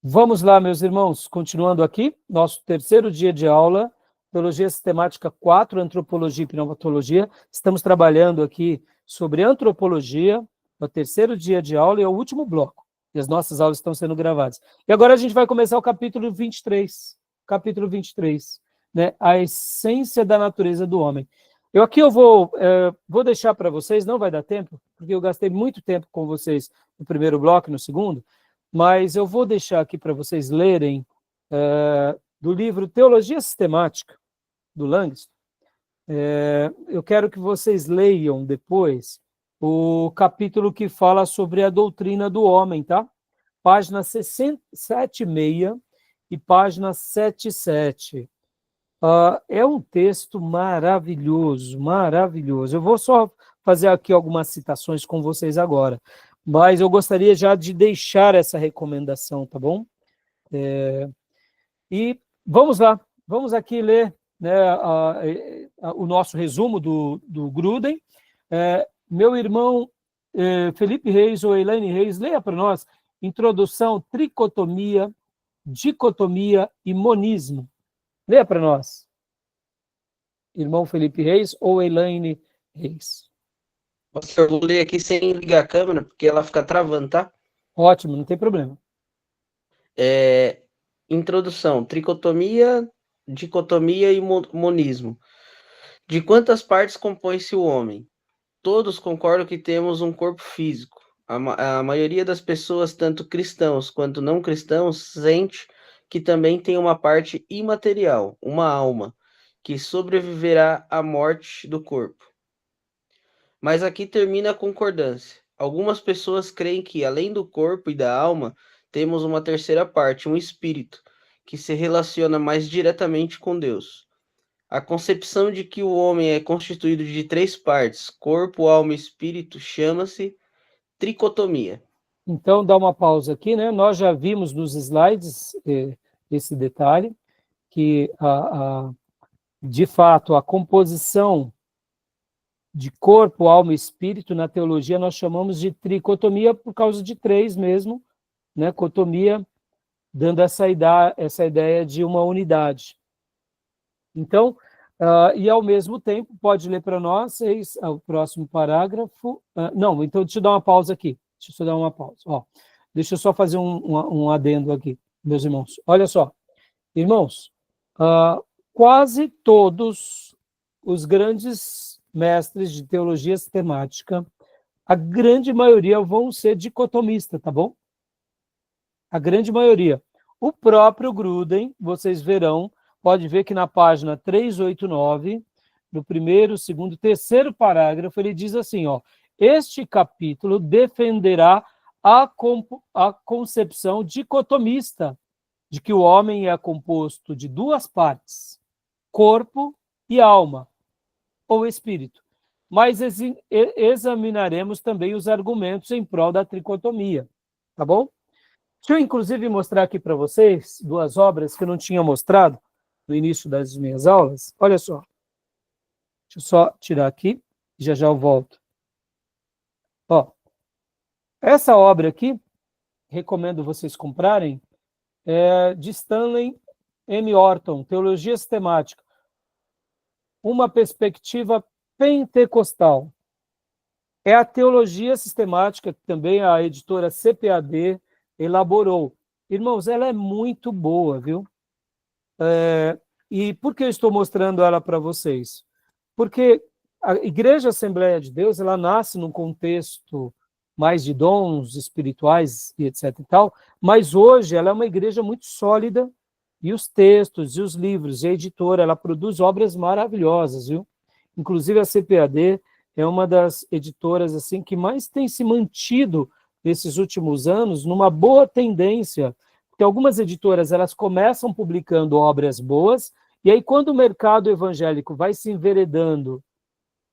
Vamos lá, meus irmãos, continuando aqui, nosso terceiro dia de aula, Teologia Sistemática 4, Antropologia e Pneumatologia. Estamos trabalhando aqui sobre antropologia, é o terceiro dia de aula e é o último bloco, e as nossas aulas estão sendo gravadas. E agora a gente vai começar o capítulo 23, né? A essência da natureza do homem. Eu vou deixar para vocês, não vai dar tempo, porque eu gastei muito tempo com vocês no primeiro bloco e no segundo, mas eu vou deixar aqui para vocês lerem do livro Teologia Sistemática, do Langston. Eu quero que vocês leiam depois o capítulo que fala sobre a doutrina do homem, tá? Página 76 e página 77. É um texto maravilhoso, maravilhoso. Eu vou só fazer aqui algumas citações com vocês agora, mas eu gostaria já de deixar essa recomendação, tá bom? E vamos lá, vamos aqui ler, né, o nosso resumo do Gruden. Meu irmão Felipe Reis ou Elaine Reis, leia para nós Introdução, Tricotomia, Dicotomia e Monismo. Leia para nós. Irmão Felipe Reis ou Elaine Reis. Eu vou ler aqui sem ligar a câmera, porque ela fica travando, tá? Ótimo, não tem problema. Introdução, tricotomia, dicotomia e monismo. De quantas partes compõe-se o homem? Todos concordam que temos um corpo físico. A maioria das pessoas, tanto cristãos quanto não cristãos, sente que também tem uma parte imaterial, uma alma, que sobreviverá à morte do corpo. Mas aqui termina a concordância. Algumas pessoas creem que, além do corpo e da alma, temos uma terceira parte, um espírito, que se relaciona mais diretamente com Deus. A concepção de que o homem é constituído de três partes, corpo, alma e espírito, chama-se tricotomia. Então, dá uma pausa aqui, né? Nós já vimos nos slides esse detalhe, que, de fato, a composição de corpo, alma e espírito, na teologia, nós chamamos de tricotomia por causa de três mesmo, né? Cotomia, dando essa ideia de uma unidade. Então, e ao mesmo tempo, pode ler para nós o próximo parágrafo. Não, então deixa eu dar uma pausa aqui. Deixa eu só dar uma pausa. Deixa eu só fazer um adendo aqui, meus irmãos. Olha só, irmãos, quase todos os grandes mestres de teologia sistemática, a grande maioria vão ser dicotomistas, tá bom? A grande maioria. O próprio Gruden, vocês verão, pode ver que na página 389, no primeiro, segundo, terceiro parágrafo, ele diz assim, este capítulo defenderá a concepção dicotomista de que o homem é composto de duas partes, corpo e alma, ou espírito. Mas examinaremos também os argumentos em prol da tricotomia, tá bom? Deixa eu, inclusive, mostrar aqui para vocês duas obras que eu não tinha mostrado no início das minhas aulas. Olha só. Deixa eu só tirar aqui, já eu volto. Essa obra aqui, recomendo vocês comprarem, é de Stanley M. Orton, Teologia Sistemática. Uma perspectiva pentecostal. É a teologia sistemática que também a editora CPAD elaborou. Irmãos, ela é muito boa, viu? E por que eu estou mostrando ela para vocês? Porque a Igreja Assembleia de Deus, ela nasce num contexto mais de dons espirituais e etc e tal, mas hoje ela é uma igreja muito sólida, e os textos e os livros, e a editora, ela produz obras maravilhosas, viu? Inclusive a CPAD é uma das editoras assim que mais tem se mantido nesses últimos anos numa boa tendência, porque algumas editoras elas começam publicando obras boas, e aí quando o mercado evangélico vai se enveredando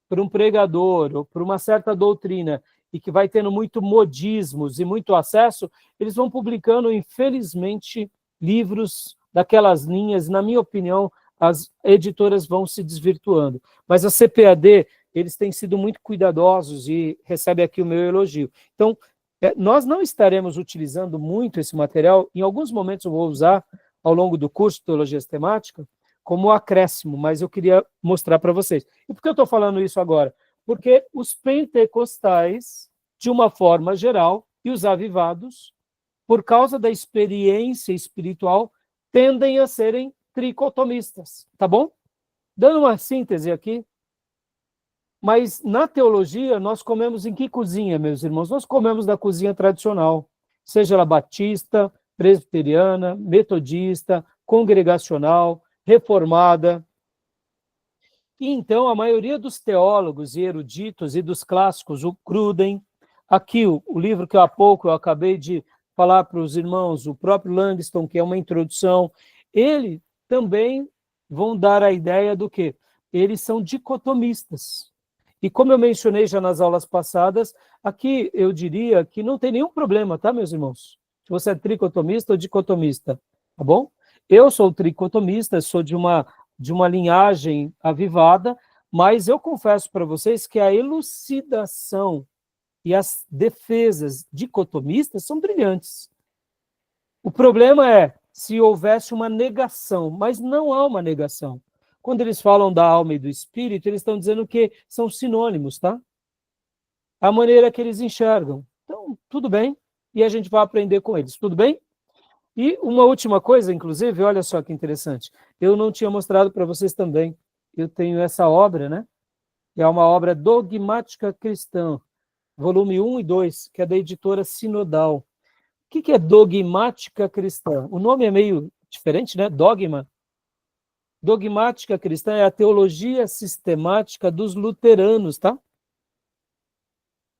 por um pregador ou por uma certa doutrina e que vai tendo muito modismos e muito acesso, eles vão publicando, infelizmente, livros daquelas linhas. Na minha opinião, as editoras vão se desvirtuando. Mas a CPAD, eles têm sido muito cuidadosos e recebe aqui o meu elogio. Então, Nós não estaremos utilizando muito esse material, em alguns momentos eu vou usar ao longo do curso de Teologia Sistemática como acréscimo, mas eu queria mostrar para vocês. E por que eu estou falando isso agora? Porque os pentecostais, de uma forma geral, e os avivados, por causa da experiência espiritual, tendem a serem tricotomistas, tá bom? Dando uma síntese aqui, mas na teologia nós comemos em que cozinha, meus irmãos? Nós comemos da cozinha tradicional, seja ela batista, presbiteriana, metodista, congregacional, reformada. E então a maioria dos teólogos e eruditos e dos clássicos, o Gruden, aqui o livro que há pouco eu acabei de falar para os irmãos, o próprio Langston, que é uma introdução, ele também vão dar a ideia do que eles são dicotomistas. E como eu mencionei já nas aulas passadas, aqui eu diria que não tem nenhum problema, tá, meus irmãos? Se você é tricotomista ou dicotomista, tá bom? Eu sou tricotomista, sou de uma linhagem avivada, mas eu confesso para vocês que a elucidação e as defesas dicotomistas são brilhantes. O problema é se houvesse uma negação, mas não há uma negação. Quando eles falam da alma e do espírito, eles estão dizendo que são sinônimos, tá? A maneira que eles enxergam. Então, tudo bem, e a gente vai aprender com eles, tudo bem? E uma última coisa, inclusive, olha só que interessante, eu não tinha mostrado para vocês também, eu tenho essa obra, né? É uma obra dogmática cristã, volume 1 e 2, que é da editora Sinodal. O que é dogmática cristã? O nome é meio diferente, né? Dogma. Dogmática cristã é a teologia sistemática dos luteranos, tá?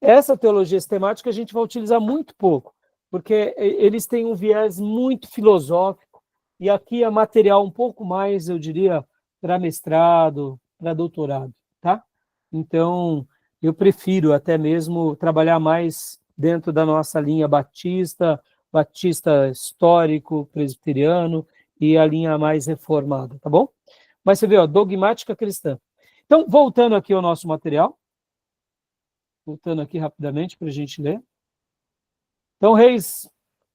Essa teologia sistemática a gente vai utilizar muito pouco, porque eles têm um viés muito filosófico, e aqui é material um pouco mais, eu diria, para mestrado, para doutorado, tá? Então, eu prefiro até mesmo trabalhar mais dentro da nossa linha batista histórico, presbiteriano, e a linha mais reformada, tá bom? Mas você vê, ó, dogmática cristã. Então, voltando aqui ao nosso material, voltando aqui rapidamente para a gente ler. Então, Reis,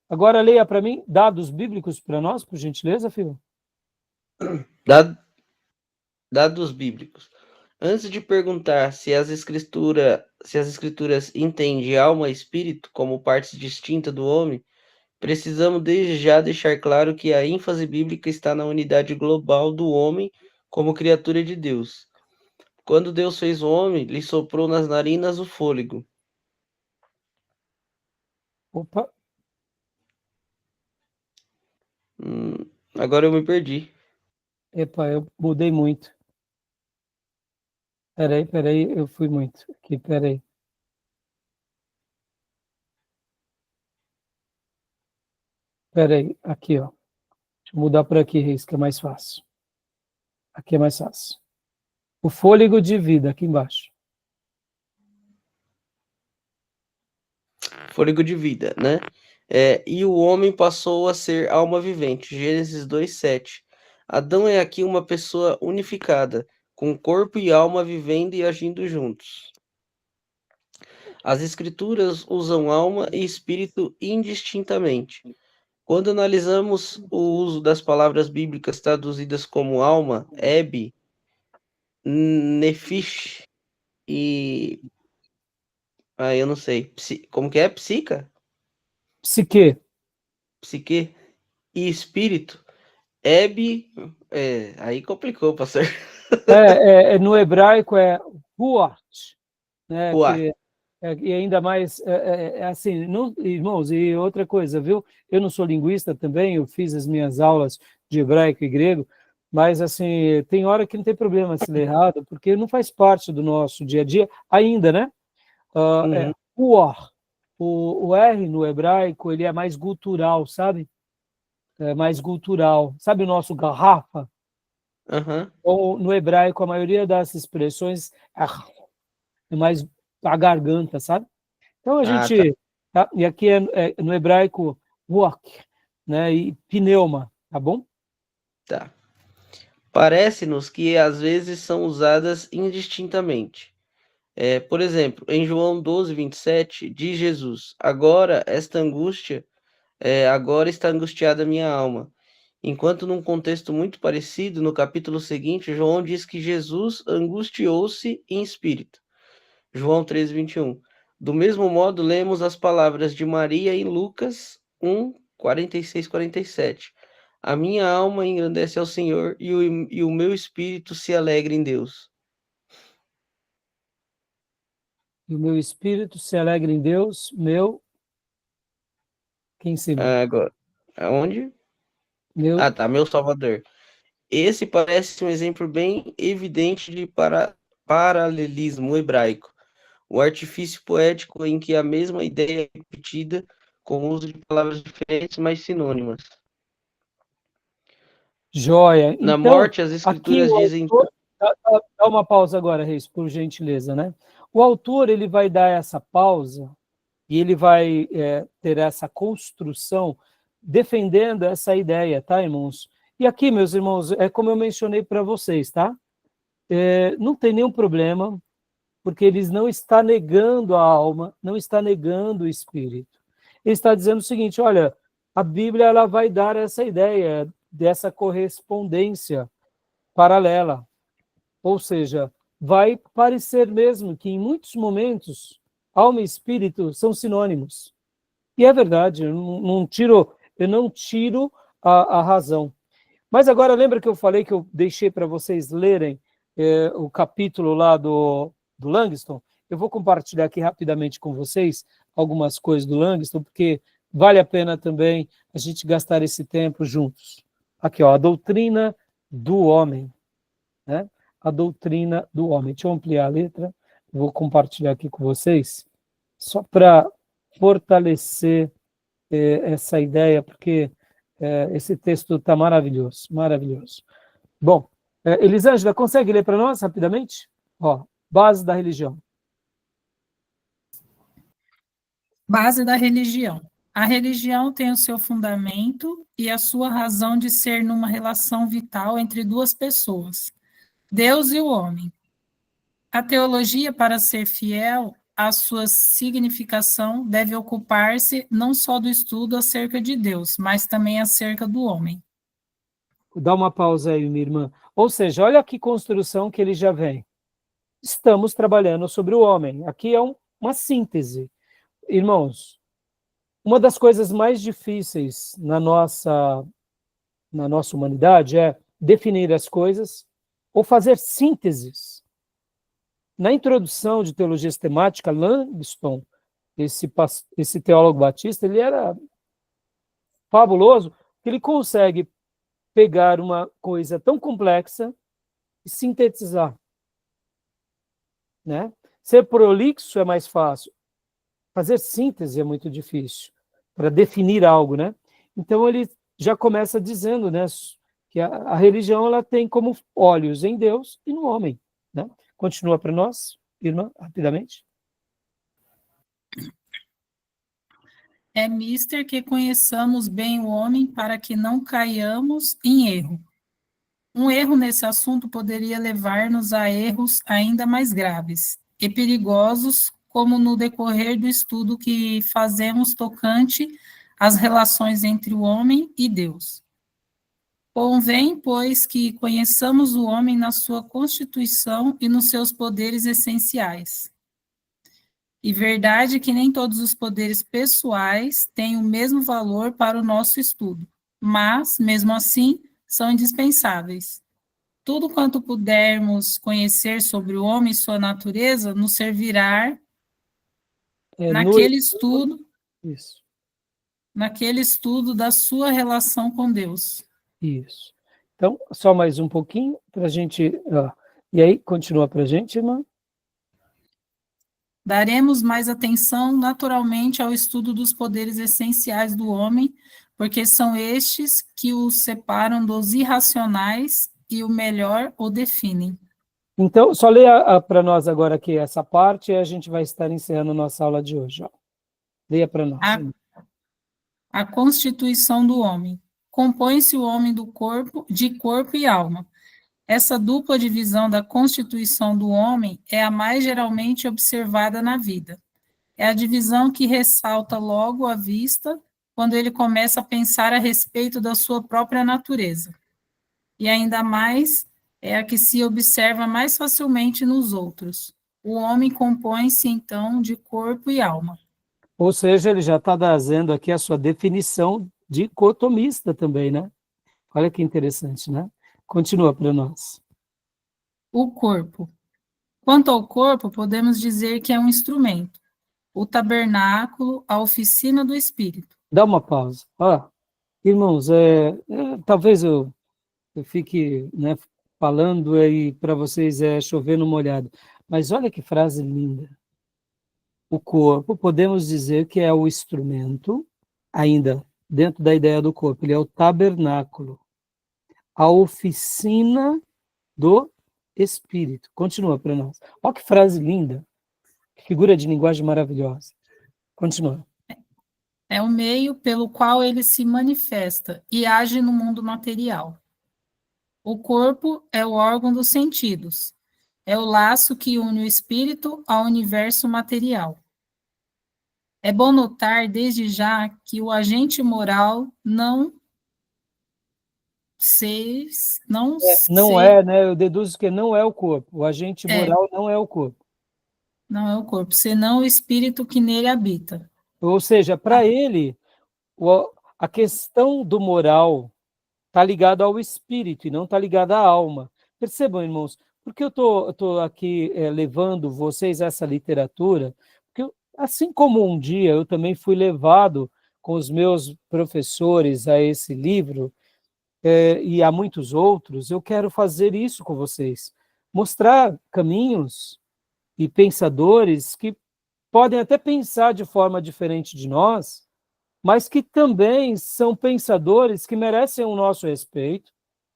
agora leia para mim dados bíblicos para nós, por gentileza, filho. Dados bíblicos. Antes de perguntar se as escrituras entendem alma e espírito como partes distintas do homem, precisamos desde já deixar claro que a ênfase bíblica está na unidade global do homem como criatura de Deus. Quando Deus fez o homem, lhe soprou nas narinas o fôlego. Opa, Agora eu me perdi. epa, eu mudei muito. Peraí, eu fui muito. Aqui, peraí. Peraí, aqui, ó. Deixa eu mudar por aqui, Reis, que é mais fácil. Aqui é mais fácil. O fôlego de vida, aqui embaixo. Fôlego de vida, né? E o homem passou a ser alma vivente. Gênesis 2:7. Adão é aqui uma pessoa unificada, com corpo e alma vivendo e agindo juntos. As escrituras usam alma e espírito indistintamente. Quando analisamos o uso das palavras bíblicas traduzidas como alma, eb, nefish e... eu não sei. Como que é? Psica? Psique. Psique e espírito. Eb, aí complicou, pastor. No hebraico é ruach, né? Ruach. E ainda mais, assim, não, irmãos, e outra coisa, viu? Eu não sou linguista também, eu fiz as minhas aulas de hebraico e grego, mas, assim, tem hora que não tem problema se ler errado, porque não faz parte do nosso dia a dia ainda, né? Ruach. O R no hebraico, ele é mais gutural, sabe? É mais gutural. Sabe o nosso garrafa? Ou no hebraico, a maioria das expressões é mais a garganta, sabe? Então a gente, tá? E aqui no hebraico ruach, né? E pneuma, tá bom? Tá. Parece-nos que às vezes são usadas indistintamente. Por exemplo, em João 12, 27, diz Jesus: agora agora está angustiada a minha alma. Enquanto num contexto muito parecido, no capítulo seguinte, João diz que Jesus angustiou-se em espírito. João 13, 21. Do mesmo modo, lemos as palavras de Maria em Lucas 1, 46, 47. A minha alma engrandece ao Senhor e o meu espírito se alegra em Deus. E o meu espírito se alegra em Deus, quem se Agora, aonde? meu, Tá, meu Salvador. Esse parece um exemplo bem evidente de paralelismo hebraico. O artifício poético em que a mesma ideia é repetida com o uso de palavras diferentes, mas sinônimas. joia. Na Então, morte, as aqui escrituras o dizem. autor, dá uma pausa agora, Reis, por gentileza, né? O autor, ele vai dar essa pausa e ele vai ter essa construção defendendo essa ideia, tá, irmãos? E aqui, meus irmãos, é como eu mencionei para vocês, tá? Não tem nenhum problema, porque eles não está negando a alma, não está negando o espírito. Ele está dizendo o seguinte, olha, a Bíblia ela vai dar essa ideia dessa correspondência paralela, ou seja, vai parecer mesmo que em muitos momentos alma e espírito são sinônimos. E é verdade, eu não tiro a razão. Mas agora lembra que eu falei que eu deixei para vocês lerem o capítulo lá do Langston? Eu vou compartilhar aqui rapidamente com vocês algumas coisas do Langston, porque vale a pena também a gente gastar esse tempo juntos. Aqui, ó, a doutrina do homem, né? A doutrina do homem. Deixa eu ampliar a letra, vou compartilhar aqui com vocês, só para fortalecer essa ideia, porque esse texto está maravilhoso, maravilhoso. Bom, Elisângela, consegue ler para nós rapidamente? Ó, base da religião. Base da religião. A religião tem o seu fundamento e a sua razão de ser numa relação vital entre duas pessoas, Deus e o homem. A teologia, para ser fiel à sua significação, deve ocupar-se não só do estudo acerca de Deus, mas também acerca do homem. Dá uma pausa aí, minha irmã. Ou seja, olha que construção que ele já vem. Estamos trabalhando sobre o homem. Aqui é uma síntese. Irmãos, uma das coisas mais difíceis na nossa humanidade é definir as coisas ou fazer sínteses. Na introdução de teologia sistemática, Langston, esse teólogo batista, ele era fabuloso, que ele consegue pegar uma coisa tão complexa e sintetizar. Né? Ser prolixo é mais fácil, fazer síntese é muito difícil, para definir algo. Né? Então ele já começa dizendo, né, que a religião ela tem como olhos em Deus e no homem. Né? Continua para nós, irmã, rapidamente. É mister que conheçamos bem o homem para que não caiamos em erro. Um erro nesse assunto poderia levar-nos a erros ainda mais graves e perigosos, como no decorrer do estudo que fazemos tocante às relações entre o homem e Deus. Convém, pois, que conheçamos o homem na sua constituição e nos seus poderes essenciais. E verdade que nem todos os poderes pessoais têm o mesmo valor para o nosso estudo, mas, mesmo assim, são indispensáveis. Tudo quanto pudermos conhecer sobre o homem e sua natureza nos servirá naquele estudo da sua relação com Deus. Isso. Então, só mais um pouquinho para a gente... E aí, continua para a gente, irmã? Daremos mais atenção, naturalmente, ao estudo dos poderes essenciais do homem, porque são estes que o separam dos irracionais e o melhor o definem. Então, só leia para nós agora aqui essa parte e a gente vai estar encerrando nossa aula de hoje. Ó. Leia para nós. A constituição do homem. Compõe-se o homem de corpo e alma. Essa dupla divisão da constituição do homem é a mais geralmente observada na vida. É a divisão que ressalta logo à vista quando ele começa a pensar a respeito da sua própria natureza. E ainda mais é a que se observa mais facilmente nos outros. O homem compõe-se, então, de corpo e alma. Ou seja, ele já está trazendo aqui a sua definição dicotomista também, né? Olha que interessante, né? Continua para nós. O corpo. Quanto ao corpo, podemos dizer que é um instrumento, o tabernáculo, a oficina do espírito. Dá uma pausa. Irmãos, talvez eu fique, né, falando aí para vocês chover no molhado, mas olha que frase linda. O corpo, podemos dizer que é o instrumento, ainda dentro da ideia do corpo, ele é o tabernáculo, a oficina do espírito. Continua para nós. Olha que frase linda, que figura de linguagem maravilhosa. Continua. É o meio pelo qual ele se manifesta e age no mundo material. O corpo é o órgão dos sentidos, é o laço que une o espírito ao universo material. É bom notar, desde já, que o agente moral não Não é, né? Eu deduzo que não é o corpo. O agente moral não é o corpo. Não é o corpo, senão o espírito que nele habita. Ou seja, para ele, a questão do moral está ligada ao espírito e não está ligada à alma. Percebam, irmãos, porque eu tô aqui levando vocês a essa literatura, porque assim como um dia eu também fui levado com os meus professores a esse livro, e há muitos outros, eu quero fazer isso com vocês. Mostrar caminhos e pensadores que podem até pensar de forma diferente de nós, mas que também são pensadores que merecem o nosso respeito,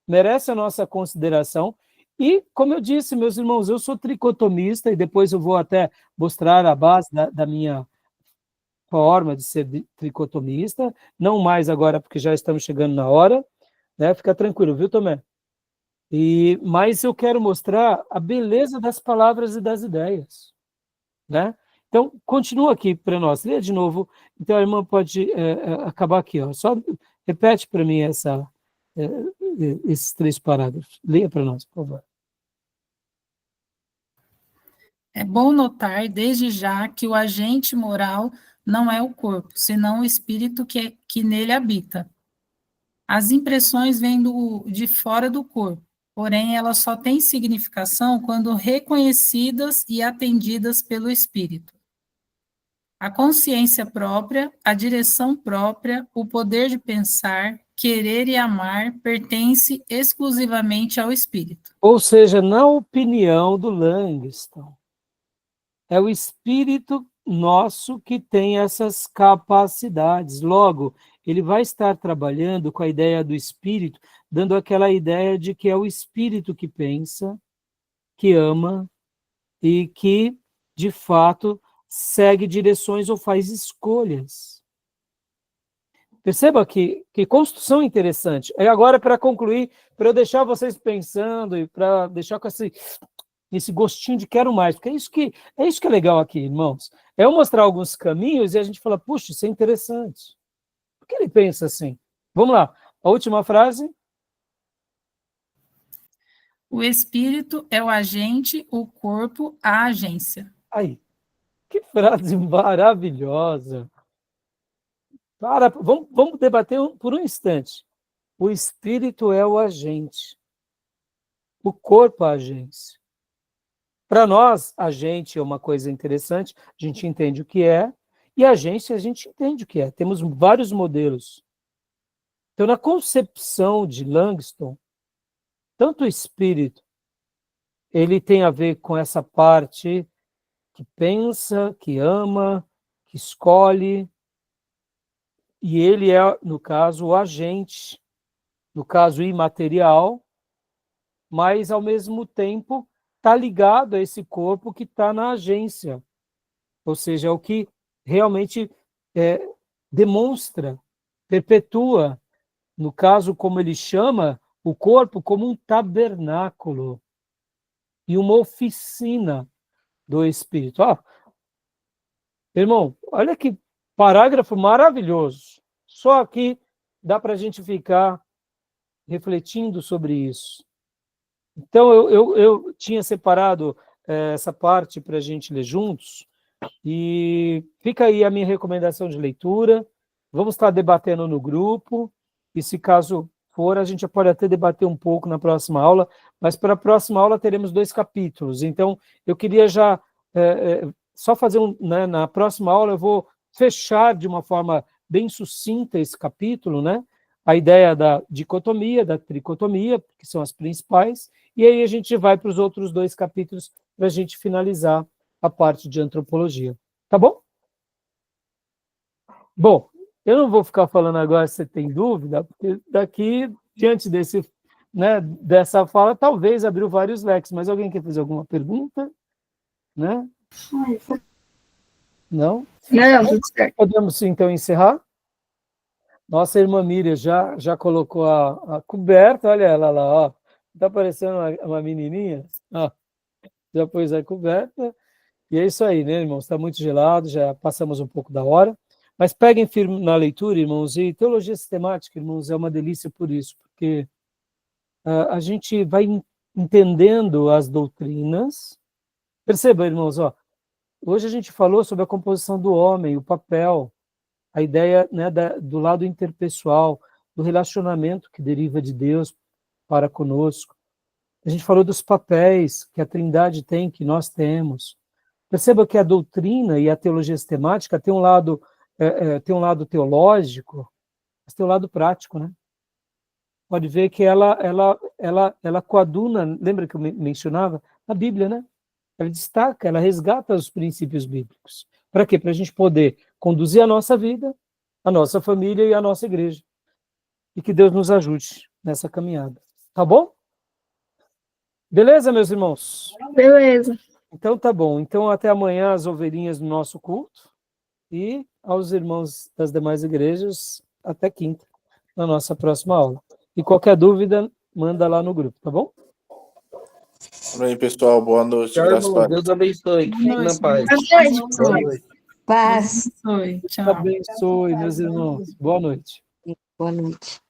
merecem a nossa consideração. E, como eu disse, meus irmãos, eu sou tricotomista, e depois eu vou até mostrar a base da minha forma de ser tricotomista, não mais agora, porque já estamos chegando na hora, né? Fica tranquilo, viu, Tomé? Mas eu quero mostrar a beleza das palavras e das ideias, né? Então, continua aqui para nós. Leia de novo. Então, a irmã pode acabar aqui. Só repete para mim esses 3 parágrafos. Leia para nós, por favor. É bom notar, desde já, que o agente moral não é o corpo, senão o espírito que nele habita. As impressões vêm de fora do corpo, porém elas só têm significação quando reconhecidas e atendidas pelo espírito. A consciência própria, a direção própria, o poder de pensar, querer e amar pertence exclusivamente ao espírito. Ou seja, na opinião do Langston, é o espírito nosso que tem essas capacidades. Logo, ele vai estar trabalhando com a ideia do espírito, dando aquela ideia de que é o espírito que pensa, que ama e que, de fato, segue direções ou faz escolhas. Perceba que construção interessante. E agora, para concluir, para eu deixar vocês pensando e para deixar com esse gostinho de quero mais, porque é isso que é legal aqui, irmãos. É eu mostrar alguns caminhos e a gente fala, puxa, isso é interessante. Por que ele pensa assim? Vamos lá, a última frase. O espírito é o agente, o corpo, a agência. Aí, que frase maravilhosa. Vamos debater por um instante. O espírito é o agente. O corpo é a agência. Para nós, agente é uma coisa interessante, a gente entende o que é, e agência a gente entende o que é. Temos vários modelos. Então, na concepção de Langston, tanto o espírito, ele tem a ver com essa parte que pensa, que ama, que escolhe, e ele é, no caso, o agente, no caso imaterial, mas, ao mesmo tempo, está ligado a esse corpo que está na agência, ou seja, é o que realmente demonstra, perpetua, no caso, como ele chama, o corpo como um tabernáculo e uma oficina do Espírito. Irmão, olha que parágrafo maravilhoso. Só aqui dá para a gente ficar refletindo sobre isso. Então, eu tinha separado essa parte para a gente ler juntos, e fica aí a minha recomendação de leitura. Vamos estar debatendo no grupo, e se caso for, a gente pode até debater um pouco na próxima aula, mas para a próxima aula teremos 2 capítulos. Então, eu queria já só fazer né, na próxima aula eu vou fechar de uma forma bem sucinta esse capítulo, né? A ideia da dicotomia, da tricotomia, que são as principais, e aí a gente vai para os outros 2 capítulos para a gente finalizar a parte de antropologia. Tá bom? Bom, eu não vou ficar falando agora se você tem dúvida, porque daqui, diante dessa fala, talvez abriu vários leques, mas alguém quer fazer alguma pergunta? Né? Não? Não, tudo certo. Podemos, então, encerrar? Nossa irmã Miriam já colocou a coberta, olha ela lá, ó. Tá parecendo uma menininha? Ó, já pôs a coberta. E é isso aí, né, irmãos? Está muito gelado, já passamos um pouco da hora. Mas peguem firme na leitura, irmãos, e teologia sistemática, irmãos, é uma delícia por isso, porque a gente vai entendendo as doutrinas. Perceba, irmãos, ó, hoje a gente falou sobre a composição do homem, o papel, a ideia, né, do lado interpessoal, do relacionamento que deriva de Deus para conosco. A gente falou dos papéis que a Trindade tem, que nós temos. Perceba que a doutrina e a teologia sistemática tem um lado teológico, mas tem um lado prático, né? Pode ver que ela coaduna, lembra que eu mencionava? A Bíblia, né? Ela destaca, ela resgata os princípios bíblicos. Para quê? Para a gente poder conduzir a nossa vida, a nossa família e a nossa igreja. E que Deus nos ajude nessa caminhada. Tá bom? Beleza, meus irmãos? Beleza. Então tá bom. Então até amanhã as ovelhinhas do nosso culto, e aos irmãos das demais igrejas até quinta, na nossa próxima aula. E qualquer dúvida, manda lá no grupo, tá bom? Amém, pessoal. Boa noite. Tchau, Graças a irmão. Deus. Deus abençoe. Que fique na paz. Boa noite. Paz. Oi, Deus tchau. abençoe, meus irmãos. Boa noite. Boa noite.